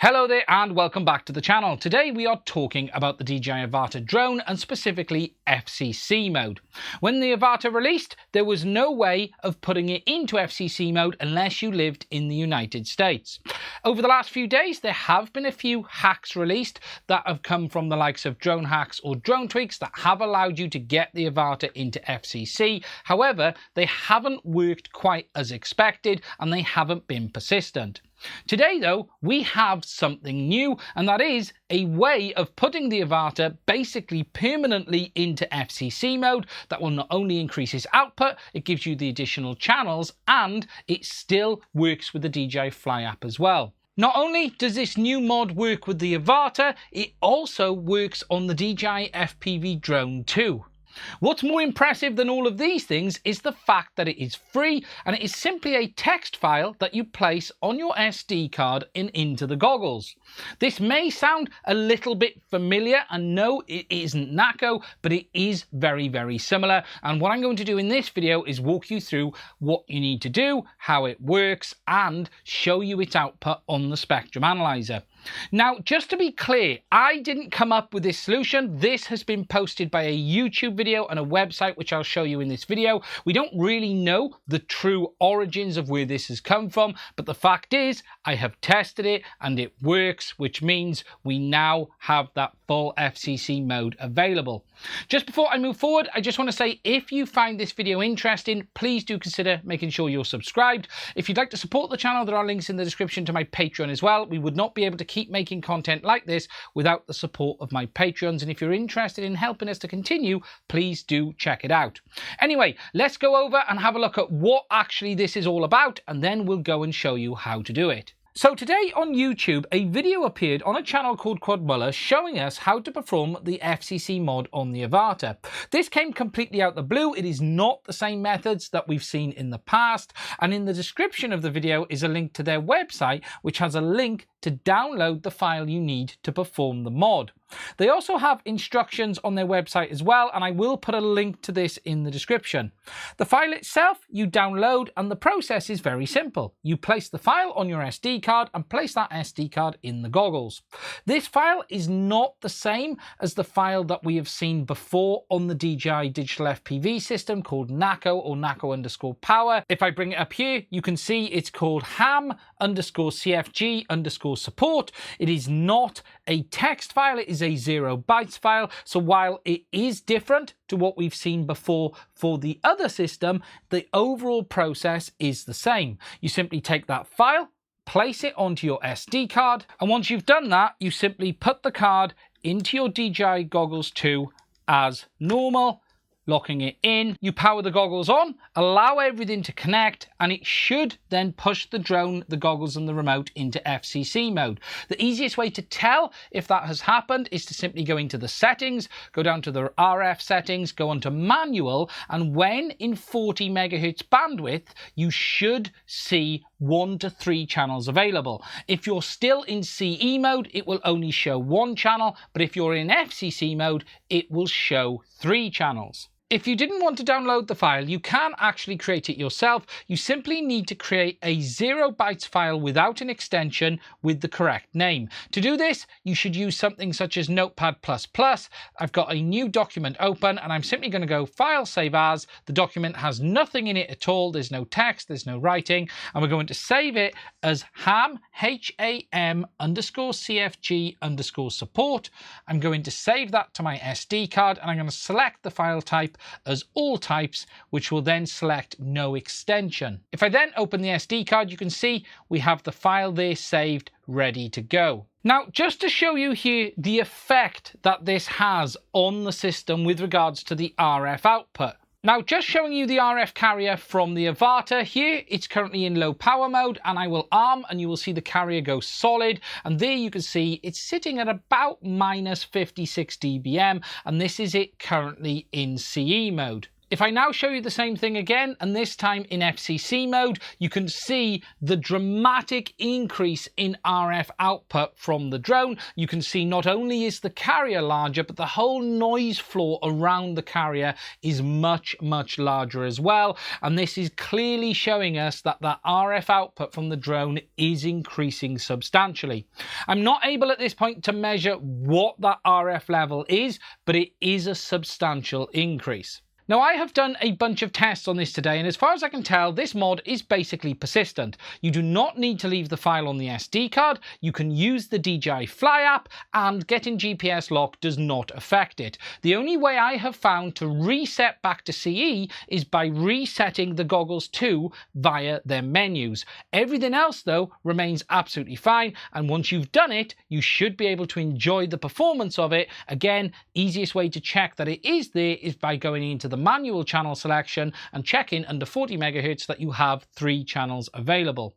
Hello there and welcome back to the channel. Today we are talking about the DJI Avata drone and specifically FCC mode. When the Avata released, there was no way of putting it into FCC mode unless you lived in the United States. Over the last few days, there have been a few hacks released that have come from the likes of Drone Hacks or Drone Tweaks that have allowed you to get the Avata into FCC. However, they haven't worked quite as expected and they haven't been persistent. Today though, we have something new, and that is a way of putting the Avata basically permanently into FCC mode that will not only increase its output, it gives you the additional channels, and it still works with the DJI Fly app as well. Not only does this new mod work with the Avata, it also works on the DJI FPV Drone too. What's more impressive than all of these things is the fact that it is free and it is simply a text file that you place on your SD card and into the goggles. This may sound a little bit familiar, and no, it isn't NACO, but it is very, very similar. And what I'm going to do in this video is walk you through what you need to do, how it works, and show you its output on the spectrum analyzer. Now, just to be clear, I didn't come up with this solution. This has been posted by a YouTube video and a website, which I'll show you in this video. We don't really know the true origins of where this has come from, but the fact is I have tested it and it works, which means we now have that full FCC mode available. Just before I move forward, I just want to say, if you find this video interesting, please do consider making sure you're subscribed. If you'd like to support the channel, there are links in the description to my Patreon as well. We would not be able to keep making content like this without the support of my Patreons, and if you're interested in helping us to continue, please do check it out. Anyway, let's go over and have a look at what actually this is all about, and then we'll go and show you how to do it. So today on YouTube, a video appeared on a channel called Quadmuller showing us how to perform the FCC mod on the Avata. This came completely out the blue. It is not the same methods that we've seen in the past, and in the description of the video is a link to their website, which has a link to download the file you need to perform the mod. They also have instructions on their website as well, and I will put a link to this in the description. The file itself you download, and the process is very simple. You place the file on your SD card and place that SD card in the goggles. This file is not the same as the file that we have seen before on the DJI digital FPV system called NACO or NACO_power. If I bring it up here, you can see it's called ham_CFG_support. It is not a text file, it is a 0 bytes file. So while it is different to what we've seen before for the other system, the overall process is the same. You simply take that file, place it onto your SD card, and once you've done that, you simply put the card into your DJI goggles 2 as normal, locking it in. You power the goggles on, allow everything to connect, and it should then push the drone, the goggles and the remote into FCC mode. The easiest way to tell if that has happened is to simply go into the settings, go down to the RF settings, go onto manual, and when in 40 megahertz bandwidth, you should see 1 to 3 channels available. If you're still in CE mode, it will only show 1 channel, but if you're in FCC mode, it will show 3 channels. If you didn't want to download the file, you can actually create it yourself. You simply need to create a 0 bytes file without an extension with the correct name. To do this, you should use something such as Notepad++. I've got a new document open and I'm simply going to go File, Save As. The document has nothing in it at all. There's no text, there's no writing, and we're going to save it as ham_CFG_support. I'm going to save that to my SD card, and I'm going to select the file type as all types, which will then select no extension. If I then open the SD card, you can see we have the file there saved, ready to go. Now, just to show you here the effect that this has on the system with regards to the RF output. Now, just showing you the RF carrier from the Avata here, it's currently in low power mode, and I will arm and you will see the carrier go solid, and there you can see it's sitting at about minus 56 dBm, and this is it currently in CE mode. If I now show you the same thing again, and this time in FCC mode, you can see the dramatic increase in RF output from the drone. You can see not only is the carrier larger, but the whole noise floor around the carrier is much, much larger as well. And this is clearly showing us that the RF output from the drone is increasing substantially. I'm not able at this point to measure what that RF level is, but it is a substantial increase. Now, I have done a bunch of tests on this today, and as far as I can tell, this mod is basically persistent. You do not need to leave the file on the SD card. You can use the DJI Fly app, and getting GPS lock does not affect it. The only way I have found to reset back to CE is by resetting the goggles to via their menus. Everything else, though, remains absolutely fine, and once you've done it, you should be able to enjoy the performance of it. Again, easiest way to check that it is there is by going into the manual channel selection and checking under 40 megahertz that you have 3 channels available.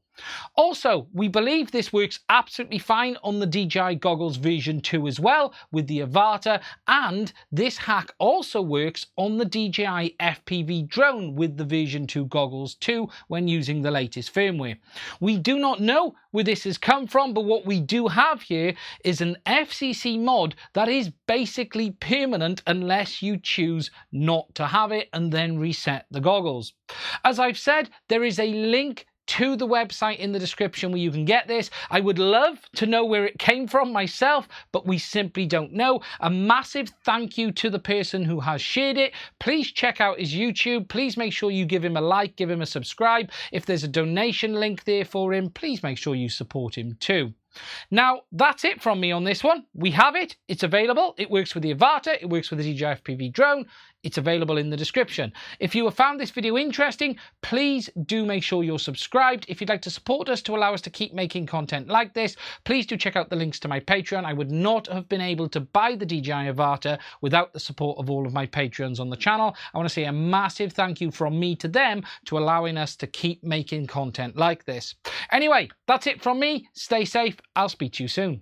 Also, we believe this works absolutely fine on the DJI goggles version 2 as well with the Avata, and this hack also works on the DJI FPV Drone with the version 2 goggles too when using the latest firmware. We do not know where this has come from, but what we do have here is an FCC mod that is basically permanent unless you choose not to have it and then reset the goggles. As I've said, there is a link to the website in the description where you can get this. I would love to know where it came from myself, but we simply don't know. A massive thank you to the person who has shared it. Please check out his YouTube. Please make sure you give him a like, give him a subscribe. If there's a donation link there for him, please make sure you support him too. Now, that's it from me on this one. We have it. It's available. It works with the Avata. It works with the DJI FPV Drone. It's available in the description. If you have found this video interesting, please do make sure you're subscribed. If you'd like to support us to allow us to keep making content like this, please do check out the links to my Patreon. I would not have been able to buy the DJI Avata without the support of all of my Patreons on the channel. I want to say a massive thank you from me to them to allowing us to keep making content like this. Anyway, that's it from me. Stay safe. I'll speak to you soon.